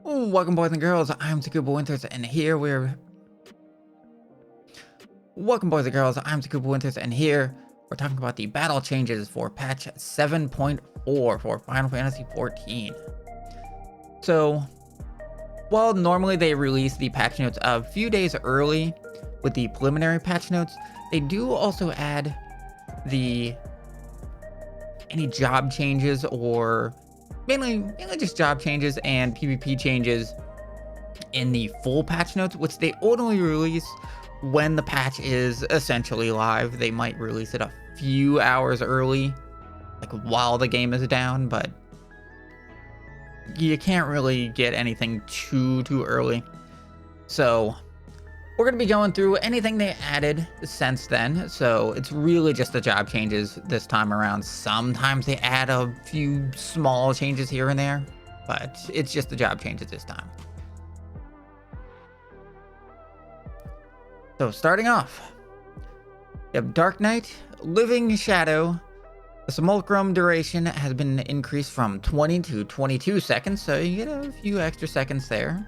Welcome, boys and girls. I'm Takuba Winters, and here we're talking about the battle changes for patch 7.4 for Final Fantasy 14. So, while normally they release the patch notes a few days early with the preliminary patch notes, they do also add any job changes, or mainly just job changes and PvP changes in the full patch notes, which they only release when the patch is essentially live. They might release it a few hours early, like while the game is down, but you can't really get anything too early. So we're going to be going through anything they added since then. So it's really just the job changes this time around. Sometimes they add a few small changes here and there, but it's just the job changes this time. So starting off, you have Dark Knight, Living Shadow. The Simulacrum duration has been increased from 20 to 22 seconds, so you get a few extra seconds there.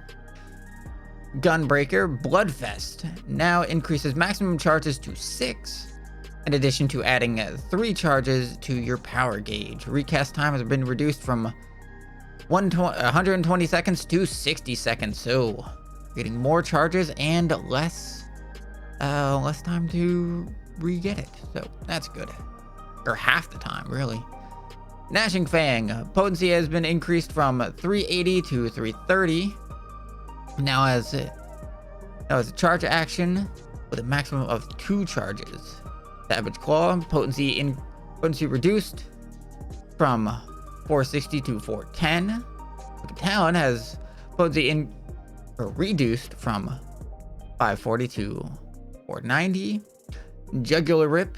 Gunbreaker, Bloodfest now increases maximum charges to 6, in addition to adding 3 charges to your power gauge. Recast time has been reduced from 120 seconds to 60 seconds, so getting more charges and less time to re-get it, so that's good. Or half the time, really. Gnashing Fang, potency has been increased from 380 to 330. Now as a charge action with a maximum of 2 charges. Savage Claw, potency reduced from 460 to 410. Talon has potency reduced from 540 to 490. Jugular Rip.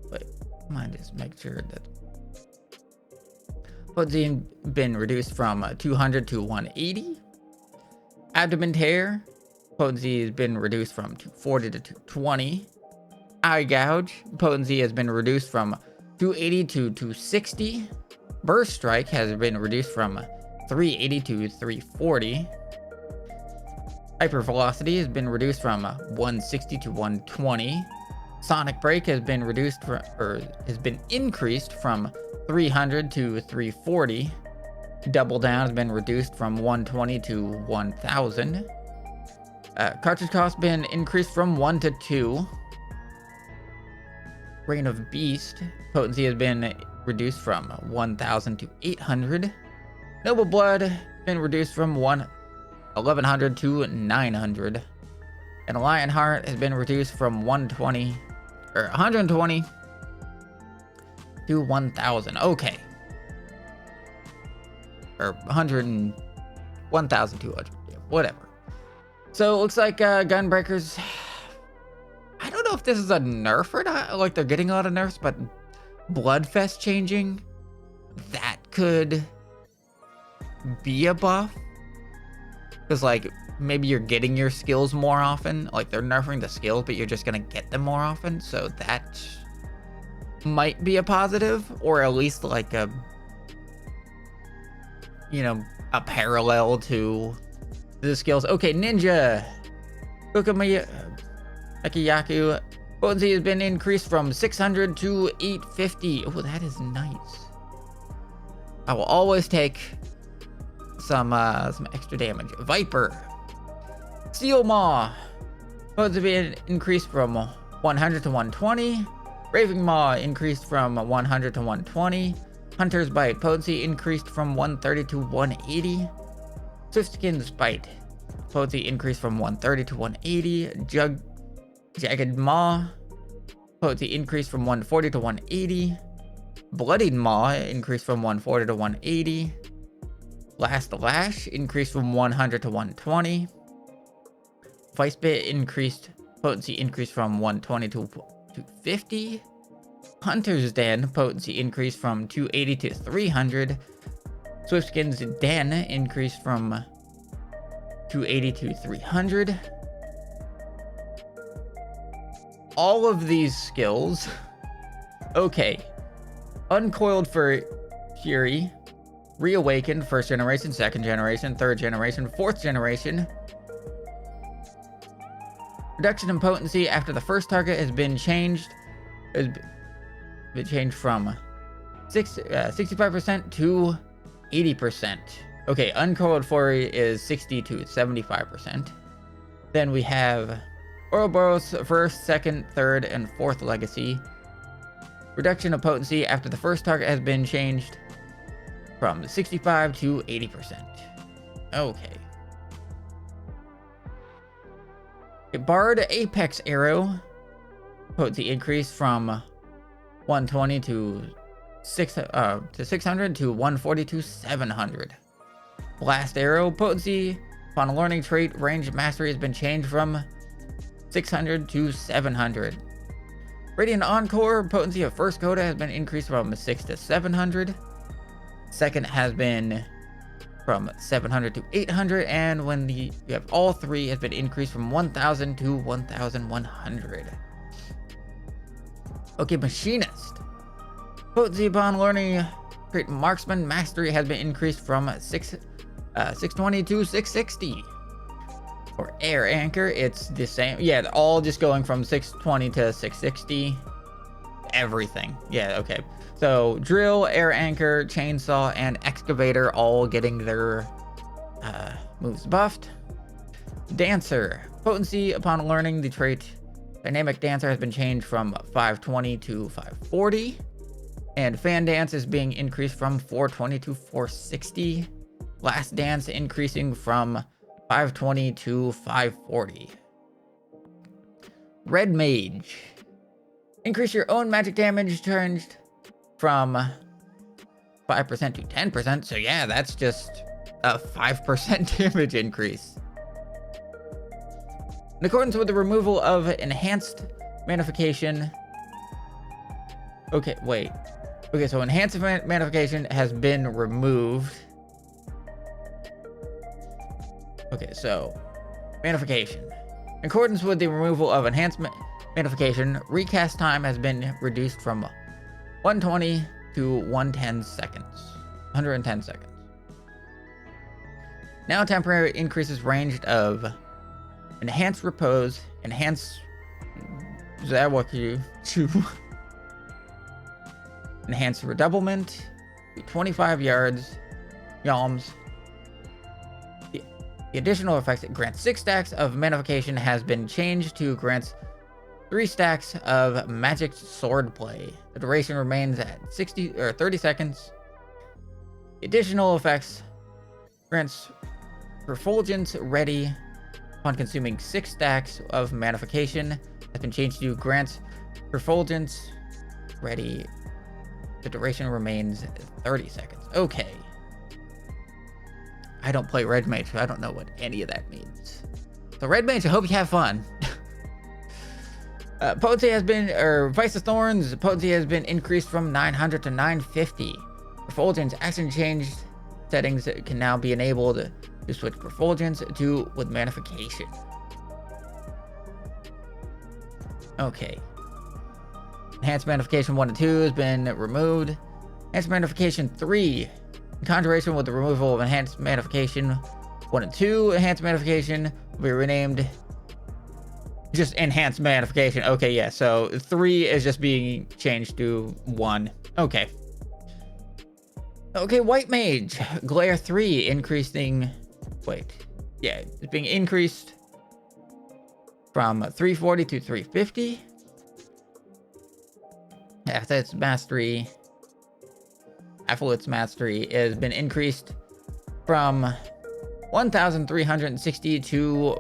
Wait, come on, just make sure that potency been reduced from 200 to 180. Abdomen Tear, potency has been reduced from 240 to 220. Eye Gouge, potency has been reduced from 280 to 260. Burst Strike has been reduced from 380 to 340. Hypervelocity has been reduced from 160 to 120. Sonic Break has been increased from 300 to 340. Double Down has been reduced from 120 to 1000. Cartridge cost been increased from 1 to 2. Reign of Beast potency has been reduced from 1000 to 800. Noble Blood been reduced from 1100 to 900. And Lionheart has been reduced from 120 to 1000. Okay. Or 1,200, whatever. So it looks like Gunbreakers, I don't know if this is a nerf or not, like they're getting a lot of nerfs, but Bloodfest changing, that could be a buff. Because like maybe you're getting your skills more often, like they're nerfing the skills, but you're just gonna get them more often, so that might be a positive, or at least like a parallel to the skills. Okay, Ninja Mekiyaku, potency has been increased from 600 to 850. Oh, that is nice. I will always take some extra damage. Viper, Steel Maw, potency has been increased from 100 to 120. Raving Maw increased from 100 to 120. Hunter's Bite, potency increased from 130 to 180. Swiftskin's Bite, potency increased from 130 to 180. Jagged Maw, potency increased from 140 to 180. Bloodied Maw increased from 140 to 180. Last Lash increased from 100 to 120. Vice Bit potency increased from 120 to 250. Hunter's Den, potency increased from 280 to 300. Swiftskin's Den increased from 280 to 300. All of these skills. Okay. Uncoiled Fury reawakened, first generation, second generation, third generation, fourth generation. Reduction in potency after the first target has been changed. Has been changed from 65% to 80%. Okay, Uncoiled Fury is 60 to 75%. Then we have Ouroboros first, second, third, and fourth legacy. Reduction of potency after the first target has been changed from 65 to 80%. Okay. A Bard Apex Arrow. Potency increase from 120 to 600 to 140 to 700. Blast Arrow. Potency upon learning trait range mastery has been changed from 600 to 700. Radiant Encore. Potency of first coda has been increased from 6 to 700. Second has been from 700 to 800, and when you have all three, has been increased from 1000 to 1100. Okay, Machinist. Potency upon learning trait Marksman Mastery has been increased from 620 to 660. For Air Anchor, it's the same. Yeah, all just going from 620 to 660. Everything. Yeah, okay. So Drill, Air Anchor, Chainsaw, and Excavator all getting their moves buffed. Dancer. Potency upon learning the trait Dynamic Dancer has been changed from 520 to 540. And Fan Dance is being increased from 420 to 460. Last Dance increasing from 520 to 540. Red Mage. Increase your own magic damage changed from 5% to 10%. So yeah, that's just a 5% damage increase. In accordance with the removal of enhanced magnification. Okay, wait. Okay, so enhanced magnification has been removed. Okay, so magnification. In accordance with the removal of enhanced magnification, recast time has been reduced from 120 to 110 seconds. 110 seconds. Now temporary increases ranged of enhanced repose, enhanced Zawaku to enhanced redoublement, 25 yards, yalms. The additional effects that grants 6 stacks of magnification has been changed to grants 3 stacks of magic sword play. The duration remains at 30 seconds. The additional effects grants Refulgence ready upon consuming 6 stacks of magnification has been changed to grants Refulgence ready. The duration remains 30 seconds. Okay. I don't play Red Mage, so I don't know what any of that means. So Red Mage, I hope you have fun. Potency has been, Vice of Thorns, potency has been increased from 900 to 950. Refulgence action changed settings can now be enabled to switch Refulgence to with magnification. Okay. Enhanced magnification 1 and 2 has been removed. Enhanced magnification 3. In conjuration with the removal of enhanced magnification 1 and 2, enhanced magnification will be renamed just enhanced magnification. Okay, yeah, so 3 is just being changed to 1. Okay. Okay, White Mage. Glare 3 increasing... Wait. Yeah, it's being increased from 340 to 350. Affluence Mastery. Affluence Mastery has been increased from 1,360 to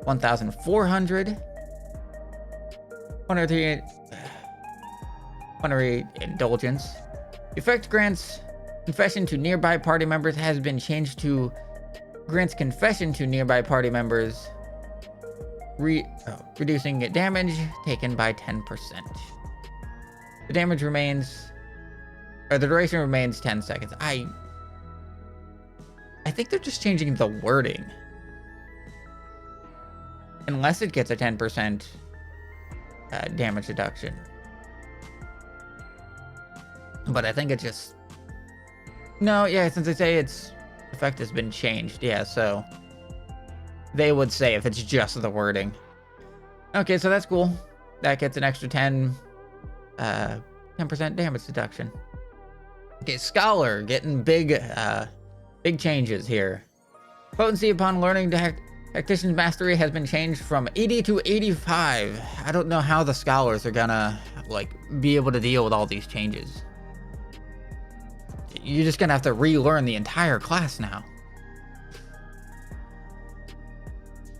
1,400. Plenary Indulgence. Effect grants confession to nearby party members has been changed to grants confession to nearby party members, reducing damage taken by 10%. The damage remains, or the duration remains 10 seconds. I think they're just changing the wording. Unless it gets a 10% damage reduction. But I think it just No, yeah, since they say its effect has been changed, yeah, so they would say if it's just the wording. Okay, so that's cool. That gets an extra 10% damage deduction. Okay, Scholar getting big changes here. Potency upon learning Tactician's Mastery has been changed from 80 to 85. I don't know how the Scholars are gonna, like, be able to deal with all these changes. You're just gonna have to relearn the entire class now.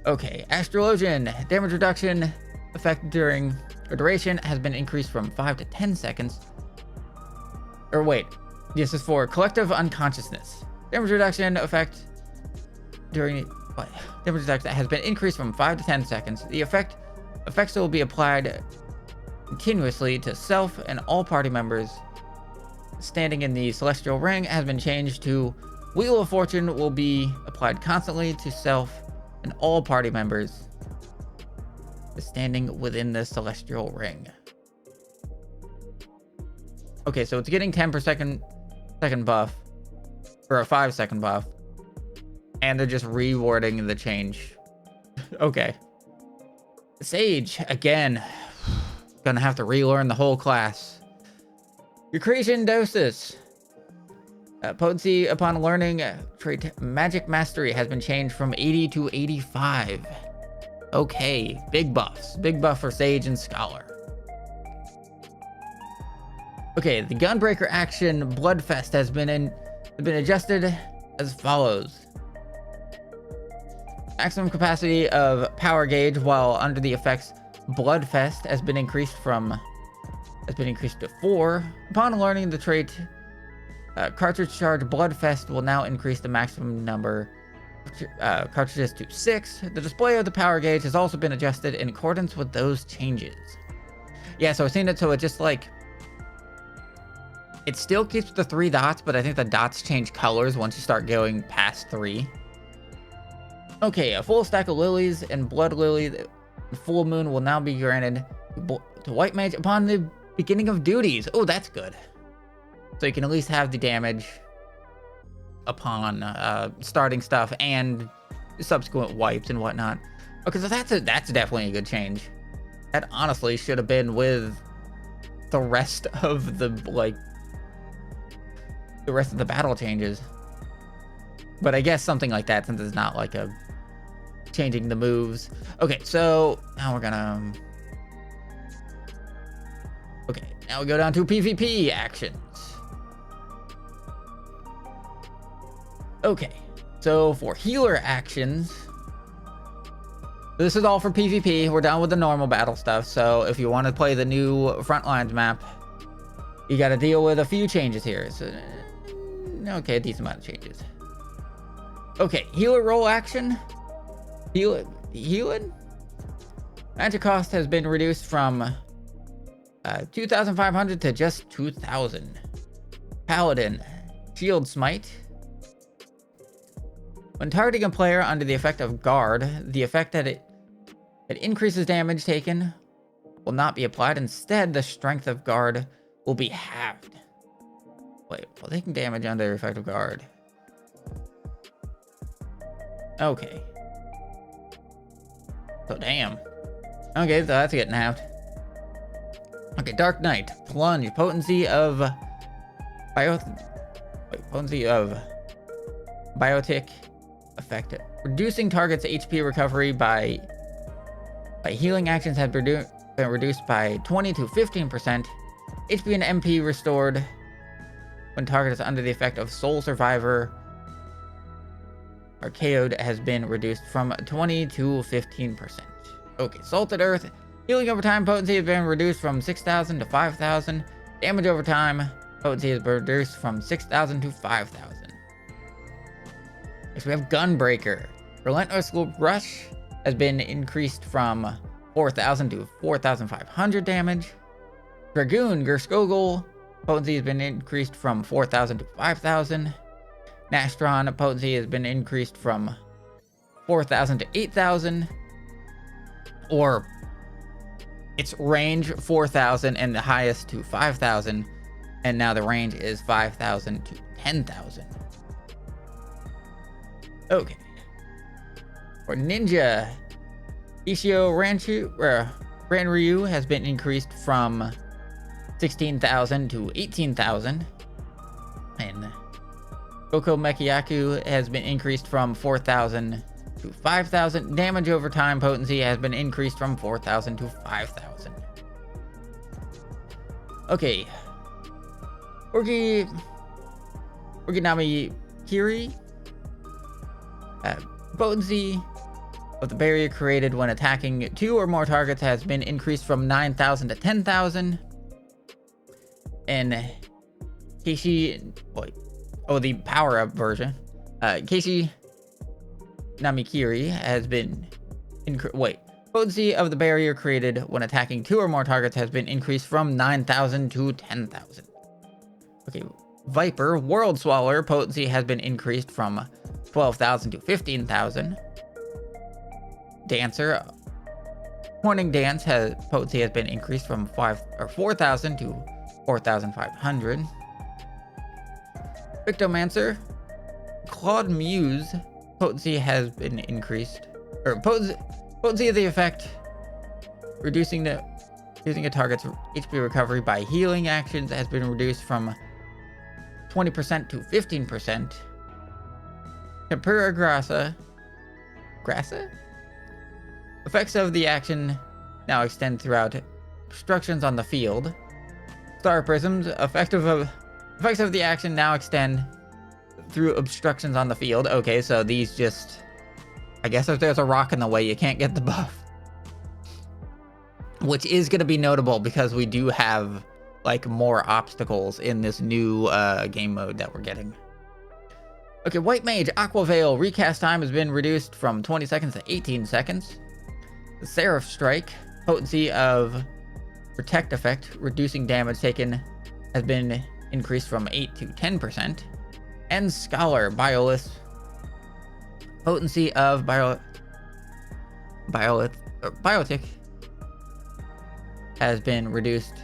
Okay, Astrologian. Damage reduction effect during or duration has been increased from 5 to 10 seconds. Or wait, this is for collective unconsciousness. Damage reduction effect during what? Damage reduction has been increased from 5 to 10 seconds. The effects will be applied continuously to self and all party members standing in the celestial ring has been changed to Wheel of Fortune will be applied constantly to self and all party members standing within the celestial ring. Okay, so it's getting 10 per second buff, or a 5-second buff, and they're just rewarding the change. Okay. Sage, again, gonna have to relearn the whole class. Recreation Dosis. Potency upon learning trait Magic Mastery has been changed from 80 to 85. Okay, big buffs. Big buff for Sage and Scholar. Okay, the Gunbreaker action Bloodfest has been adjusted as follows. Maximum capacity of power gauge while under the effects Bloodfest has been increased to 4. Upon learning the trait Cartridge Charge Bloodfest will now increase the maximum number of cartridges to 6. The display of the power gauge has also been adjusted in accordance with those changes. Yeah, so I've seen it, so it just like it still keeps the 3 dots, but I think the dots change colors once you start going past 3. Okay, a full stack of lilies and blood lily. The full moon will now be granted to White Mage upon the beginning of duties. Oh, that's good. So you can at least have the damage upon starting stuff and subsequent wipes and whatnot. Okay, so that's definitely a good change. That honestly should have been with the rest of the battle changes. But I guess something like that, since it's not like a changing the moves. Okay, so now we're gonna now we go down to PvP actions. Okay, so for healer actions, this is all for PvP. We're done with the normal battle stuff. So if you want to play the new Frontlines map, you got to deal with a few changes here. So, okay, a decent amount of changes. Okay, healer role action. Healing? Magic cost has been reduced from 2,500 to just 2,000. Paladin. Shield Smite. When targeting a player under the effect of Guard, the effect that it increases damage taken will not be applied. Instead, the strength of Guard will be halved. Wait, while taking damage under the effect of Guard. Okay. So damn. Okay, so that's getting halved. Okay, Dark Knight. Plunge. Potency of biotic effect. Reducing target's HP recovery by healing actions has been reduced by 20 to 15%. HP and MP restored when target is under the effect of Soul Survivor or KO'd has been reduced from 20 to 15%. Okay, Salted Earth. Healing over time potency has been reduced from 6,000 to 5,000. Damage over time potency has been reduced from 6,000 to 5,000. Next we have Gunbreaker. Relentless Rush has been increased from 4,000 to 4,500 damage. Dragoon Gerskogel potency has been increased from 4,000 to 5,000. Nastron potency has been increased from 4,000 to 8,000. Or its range 4,000 and the highest to 5,000. And now the range is 5,000 to 10,000. Okay. For Ninja, Ishio Ranryu has been increased from 16,000 to 18,000. And Goko Mekiyaku has been increased from 4,000 to 5,000. Damage over time potency has been increased from 4,000 to 5,000. Okay. Orginami Kiri. Potency of the barrier created when attacking 2 or more targets has been increased from 9,000 to 10,000. And the power-up version. Keishi Namikiri has been potency of the barrier created when attacking 2 or more targets has been increased from 9,000 to 10,000. Okay, Viper World Swallower potency has been increased from 12,000 to 15,000. Dancer Morning Dance potency has been increased from 4,000 to 4,500. Victomancer Claude Muse potency has been increased, or potency of the effect reducing a target's HP recovery by healing actions has been reduced from 20% to 15%. Tempura Grassa effects of the action now extend throughout obstructions on the field. Star Prisms effects of the action now extend through obstructions on the field. Okay, so these just, I guess if there's a rock in the way, you can't get the buff. Which is going to be notable because we do have like more obstacles in this new game mode that we're getting. Okay, White Mage Aqua Veil recast time has been reduced from 20 seconds to 18 seconds. The Seraph Strike potency of Protect effect reducing damage taken has been increased from 8 to 10%. And Scholar Biolith potency of Biotic has been reduced.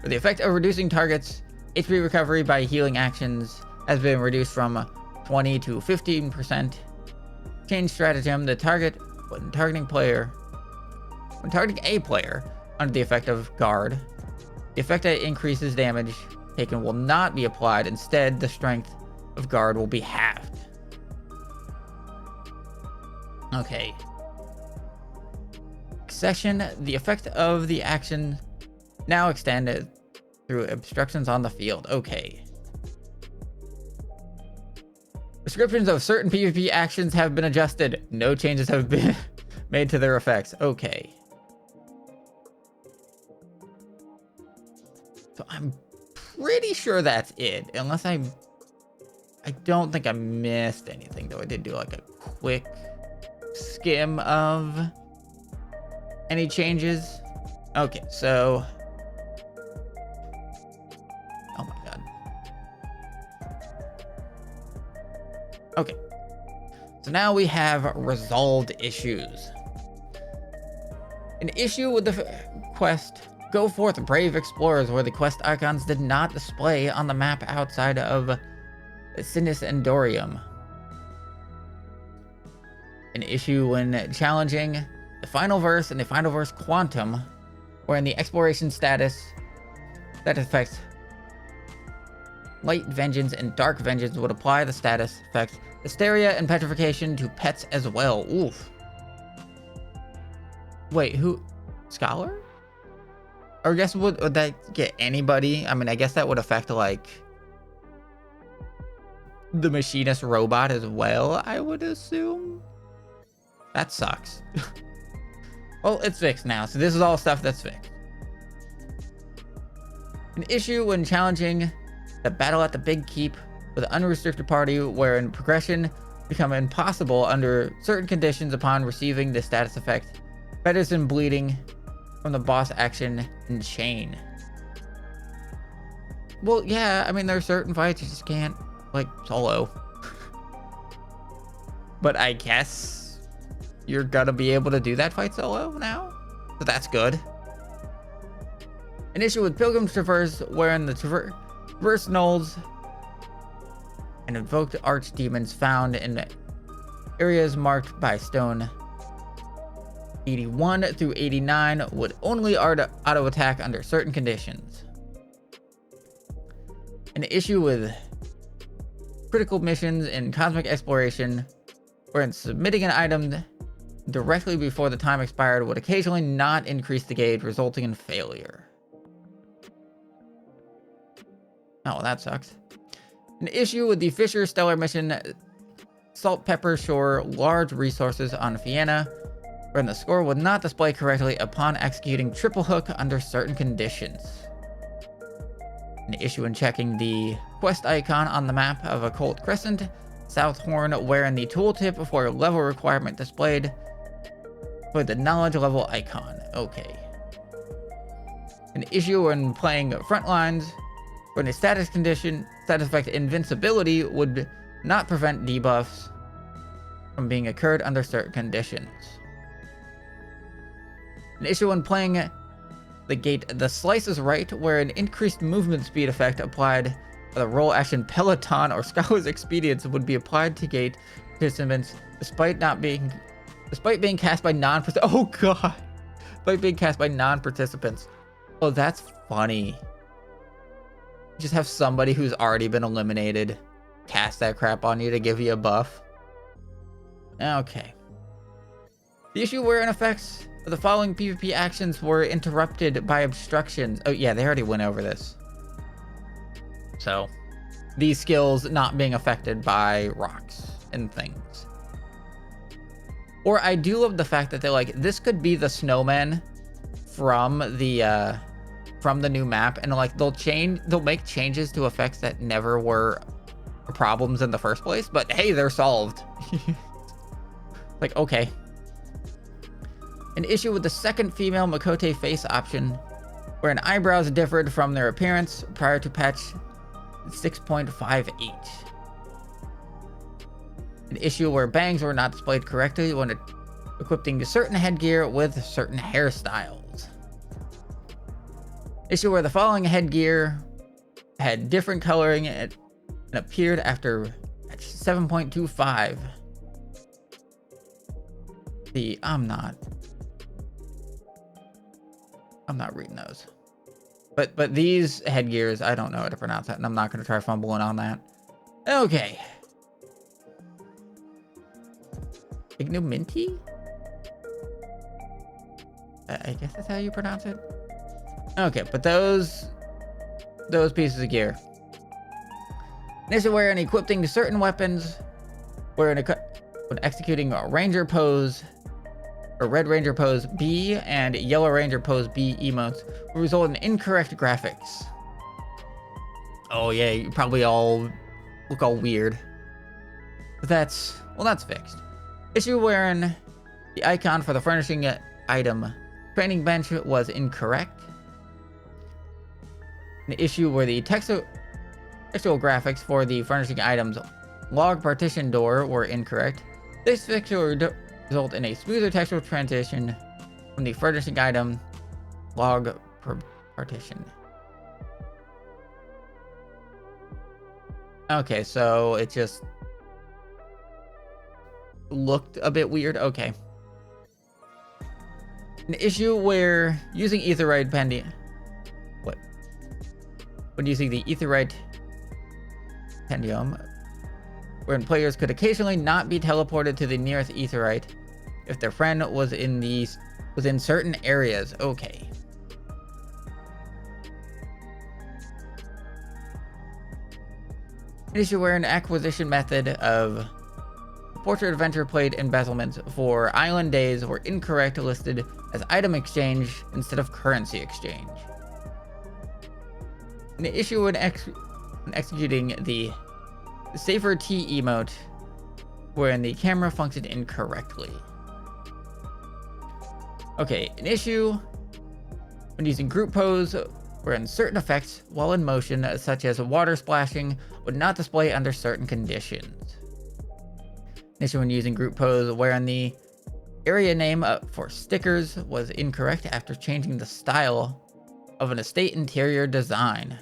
The effect of reducing targets HP recovery by healing actions has been reduced from 20 to 15%. Change stratagem: when targeting a player under the effect of guard, the effect that increases damage taken will not be applied. Instead, the strength of guard will be halved. Okay. Accession: the effect of the action now extended through obstructions on the field. Okay. Descriptions of certain PvP actions have been adjusted. No changes have been made to their effects. Okay. So I'm pretty sure that's it. Unless I don't think I missed anything, though. I did do like a quick skim of any changes. Okay, so... oh my god. Okay. So now we have resolved issues. An issue with the quest Go Forth Brave Explorers, where the quest icons did not display on the map outside of Sinus Endorium. An issue when challenging the Final Verse and the Final Verse Quantum, where in the exploration status that affects Light Vengeance and Dark Vengeance would apply the status effect Hysteria and Petrification to pets as well. Oof. Wait, who? Scholar? Or I guess would that get anybody? I mean, I guess that would affect like the machinist robot as well, I would assume. That sucks. Well, it's fixed now, so this is all stuff that's fixed. An issue when challenging the battle at the Big Keep with an unrestricted party, wherein progression become impossible under certain conditions upon receiving the status effect Fetters and Bleeding from the boss action and Chain. Well, yeah, I mean, there are certain fights you just can't, like, solo. But I guess you're gonna be able to do that fight solo now? So that's good. An issue with Pilgrim's Traverse, wherein the traverse nulls and invoked archdemons found in areas marked by stone 81 through 89 would only auto attack under certain conditions. An issue with critical missions in cosmic exploration, wherein submitting an item directly before the time expired would occasionally not increase the gauge, resulting in failure. Oh, well, that sucks. An issue with the Fisher Stellar mission, Salt Pepper Shore, large resources on Vienna, wherein the score would not display correctly upon executing triple hook under certain conditions. An issue in checking the quest icon on the map of Occult Crescent, South Horn, wherein the tooltip for level requirement displayed for the knowledge level icon. Okay. An issue when playing Frontlines, when a status effect invincibility would not prevent debuffs from being occurred under certain conditions. An issue when playing the gate The Slice is Right, where an increased movement speed effect applied by the roll action Peloton or Scholar's Expedience would be applied to gate participants despite being cast by non-participants. Oh god! Despite being cast by non-participants. Oh, that's funny. Just have somebody who's already been eliminated cast that crap on you to give you a buff. Okay. The issue wherein effects of the following PvP actions were interrupted by obstructions. Oh yeah, they already went over this. So, these skills not being affected by rocks and things. Or I do love the fact that they're like, this could be the snowman from the new map, and like they'll make changes to effects that never were problems in the first place, but hey, they're solved. Like, okay. An issue with the second female Makote face option, wherein eyebrows differed from their appearance prior to patch 6.58. An issue where bangs were not displayed correctly when equipping certain headgear with certain hairstyles. Issue where the following headgear had different coloring and appeared after patch 7.25. I'm not reading those. But these headgears, I don't know how to pronounce that, and I'm not going to try fumbling on that. Okay. Ignominy? I guess that's how you pronounce it. Okay, but those pieces of gear. This is where in equipping certain weapons, when executing a Ranger Pose, or Red Ranger Pose B and Yellow Ranger Pose B emotes will result in incorrect graphics. Oh yeah, you probably all look all weird. But that's fixed. Issue wherein the icon for the furnishing item training bench was incorrect. An issue where the textual graphics for the furnishing items log partition door were incorrect. This fix will result in a smoother textual transition from the furnishing item log partition. Okay, so it just looked a bit weird. Okay. An issue where using Aetheryte when using the Aetheryte Pendium, wherein players could occasionally not be teleported to the nearest Aetheryte if their friend was in certain areas. Okay. An issue where an acquisition method of Portrait Adventure Plate embezzlements for Island Days were incorrect, listed as item exchange instead of currency exchange. An issue when executing the Safer T emote, wherein the camera functioned incorrectly. Okay, an issue when using group pose, wherein certain effects while in motion, such as water splashing, would not display under certain conditions. An issue when using group pose, wherein the area name for stickers was incorrect after changing the style of an estate interior design.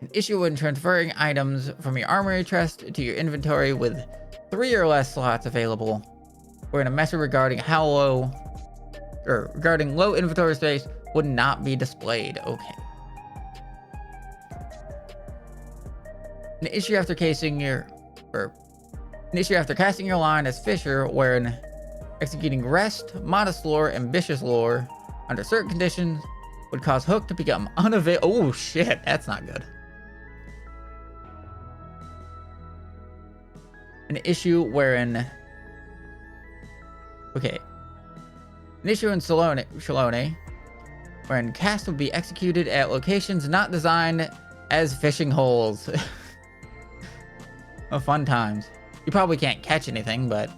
An issue when transferring items from your armory chest to your inventory with 3 or less slots available, or in a message regarding regarding low inventory space would not be displayed. Okay. An issue after casting your line as Fisher, wherein executing rest, modest lore, ambitious lore under certain conditions would cause Hook to become unavailable. Oh shit, that's not good. An issue wherein... Okay. An issue in Shalone, wherein cast would be executed at locations not designed as fishing holes. Oh, fun times. You probably can't catch anything, but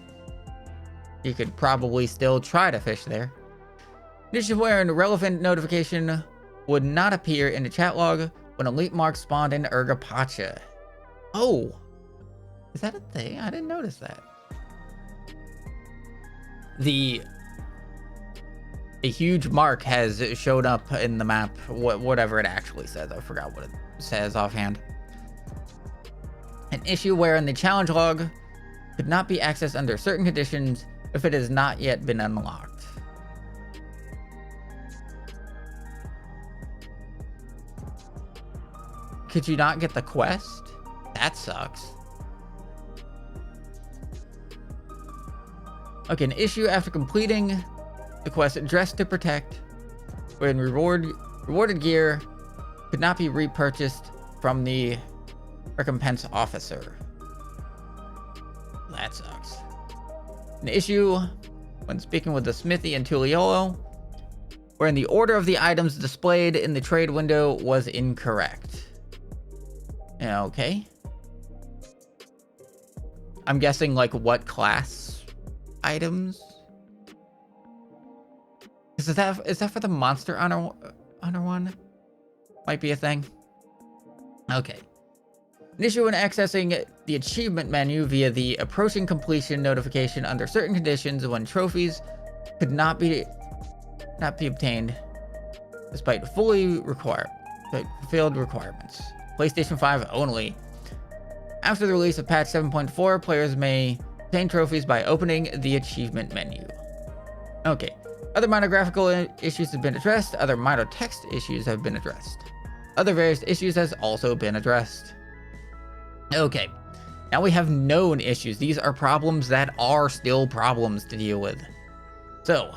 you could probably still try to fish there. An issue wherein relevant notification would not appear in the chat log when elite marks spawned in Urgapacha. Oh! Is that a thing? I didn't notice that. A huge mark has showed up in the map, whatever it actually says. I forgot what it says offhand. An issue wherein the challenge log could not be accessed under certain conditions if it has not yet been unlocked. Could you not get the quest? That sucks. Okay, an issue after completing the quest Dress to Protect, wherein rewarded gear could not be repurchased from the recompense officer. That sucks. An issue when speaking with the Smithy and Tuliolo, wherein the order of the items displayed in the trade window was incorrect. Okay. I'm guessing like what class items? Is that for the monster honor one? Might be a thing. Okay. An issue when accessing the achievement menu via the approaching completion notification under certain conditions when trophies could not be obtained despite fulfilled requirements. PlayStation 5 only. After the release of patch 7.4, players may obtain trophies by opening the achievement menu. Okay. Other minor graphical issues have been addressed. Other minor text issues have been addressed. Other various issues has also been addressed. Okay. Now we have known issues. These are problems that are still problems to deal with. So,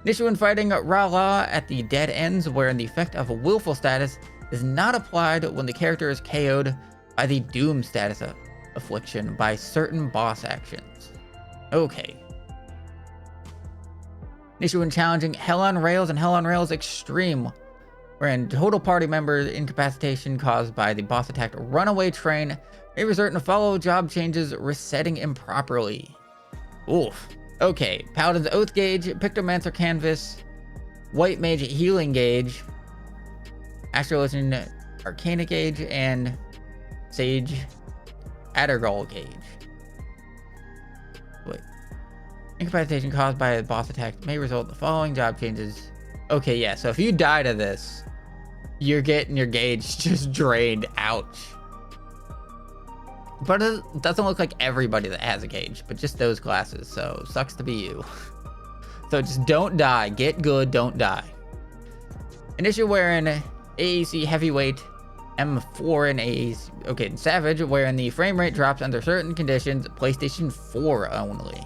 an issue in fighting Rala at the dead ends, wherein the effect of a willful status is not applied when the character is KO'd by the Doom status affliction by certain boss actions. Okay. An issue in challenging Hell on Rails and Hell on Rails Extreme, wherein total party member incapacitation caused by the boss attacked runaway train may result in follow job changes resetting improperly. Oof. Okay. Paladin's Oath Gauge, Pictomancer Canvas, White Mage Healing Gauge, Astrolation Arcana Gauge, and Sage Addergall Gauge. Wait. Incapacitation caused by a boss attack may result in the following job changes. Okay, yeah, so if you die to this, you're getting your gauge just drained. Ouch. But it doesn't look like everybody that has a gauge, but just those classes, so sucks to be you. So just don't die. Get good, don't die. An issue wherein AAC Heavyweight M4 and AAC... Okay, and Savage, wherein the frame rate drops under certain conditions, PlayStation 4 only.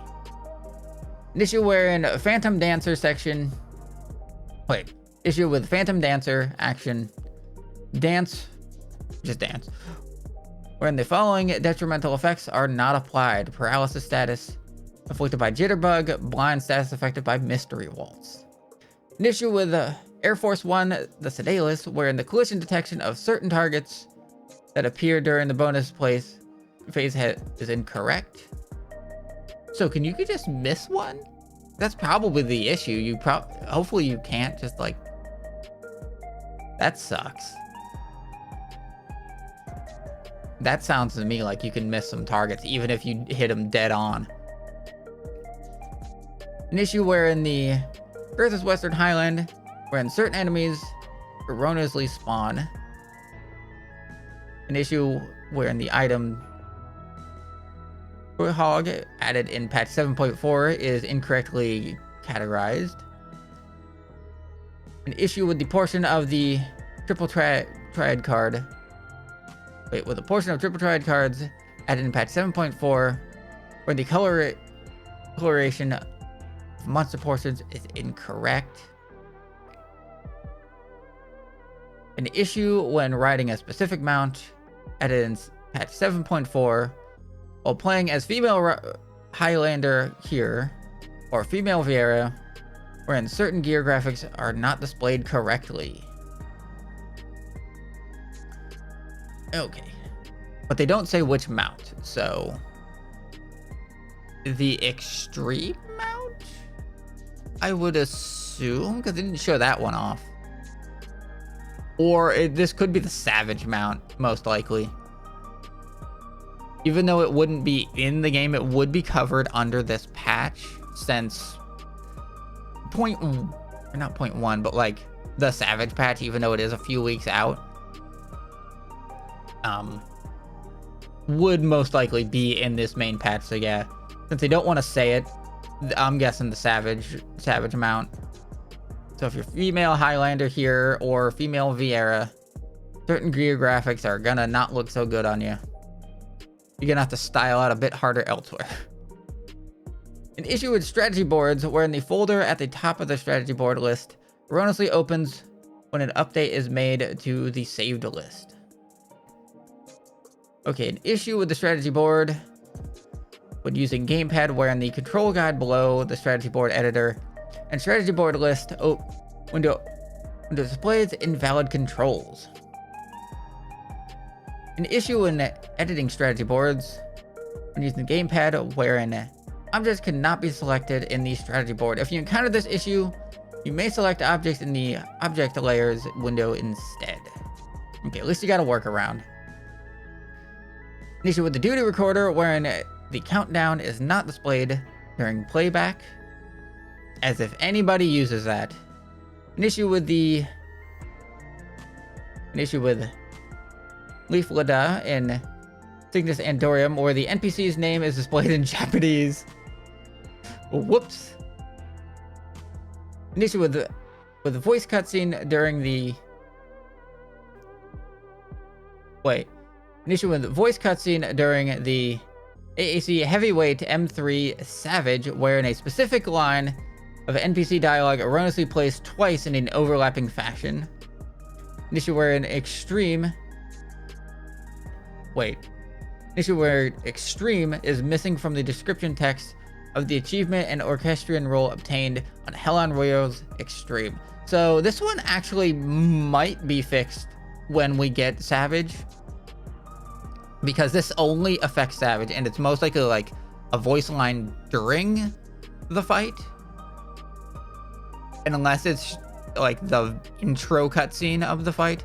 An issue wherein Phantom Dancer section... Wait. Issue with Phantom Dancer action. Dance. Just dance. Wherein the following detrimental effects are not applied. Paralysis status afflicted by Jitterbug. Blind status affected by Mystery Waltz. An issue with Air Force One, the Sedalis, wherein the collision detection of certain targets that appear during the bonus phase is incorrect. So can you just miss one? That's probably the issue. You hopefully you can't just like... That sucks. That sounds to me like you can miss some targets even if you hit them dead on. An issue wherein the Earth's Western Highland, wherein certain enemies erroneously spawn. An issue wherein the item Hog added in patch 7.4 is incorrectly categorized. An issue with the portion of the triple triad card. Wait, with a portion of triple triad cards added in patch 7.4, where the coloration of monster portions is incorrect. An issue when riding a specific mount added in patch 7.4 while playing as female Highlander here or female Vieira, wherein certain gear graphics are not displayed correctly. Okay, but they don't say which mount, so the extreme mount, I would assume, because they didn't show that one off. Or this could be the Savage mount, most likely. Even though it wouldn't be in the game, it would be covered under this patch, since not point one, but like the Savage patch, even though it is a few weeks out, would most likely be in this main patch. So yeah, since they don't want to say it, I'm guessing the Savage mount. So if you're female Highlander here or female Vieira, certain gear graphics are gonna not look so good on you. You're gonna have to style out a bit harder elsewhere. An issue with strategy boards, wherein the folder at the top of the strategy board list erroneously opens when an update is made to the saved list. Okay, an issue with the strategy board when using gamepad, wherein the control guide below the strategy board editor and strategy board list window displays invalid controls. An issue in editing strategy boards when using the gamepad, wherein objects cannot be selected in the strategy board. If you encounter this issue, you may select objects in the object layers window instead. Okay, at least you got a workaround. An issue with the duty recorder, wherein the countdown is not displayed during playback, as if anybody uses that. An issue with Leaf Lada in Cygnus Andorium, where the NPC's name is displayed in Japanese. Whoops. An issue with the voice cutscene during the... Wait. An issue with the voice cutscene during the AAC Heavyweight M3 Savage, wherein a specific line of NPC dialogue erroneously placed twice in an overlapping fashion. An issue where extreme is missing from the description text of the achievement and orchestrion role obtained on Hell on Royals Extreme. So this one actually might be fixed when we get Savage, because this only affects Savage, and it's most likely like a voice line during the fight. And unless it's like the intro cutscene of the fight,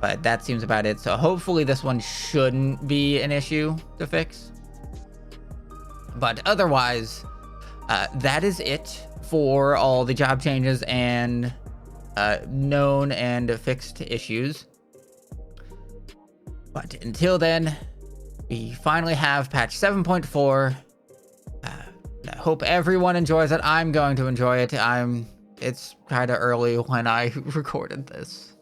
but that seems about it. So hopefully this one shouldn't be an issue to fix. But otherwise, that is it for all the job changes and known and fixed issues. But until then, we finally have patch 7.4. I hope everyone enjoys it. I'm going to enjoy it. It's kind of early when I recorded this,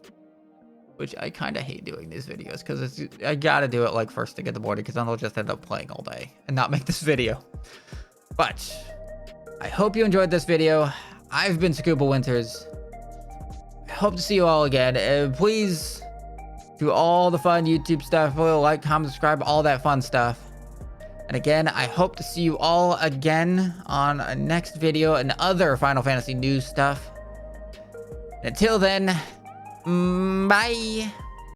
which I kind of hate doing these videos because I gotta do it like first to get the board, because then I'll just end up playing all day and not make this video. But I hope you enjoyed this video. I've been Scuba Winters. I hope to see you all again. Please do all the fun YouTube stuff. Like, comment, subscribe, all that fun stuff. And again, I hope to see you all again on a next video and other Final Fantasy news stuff. Until then, bye.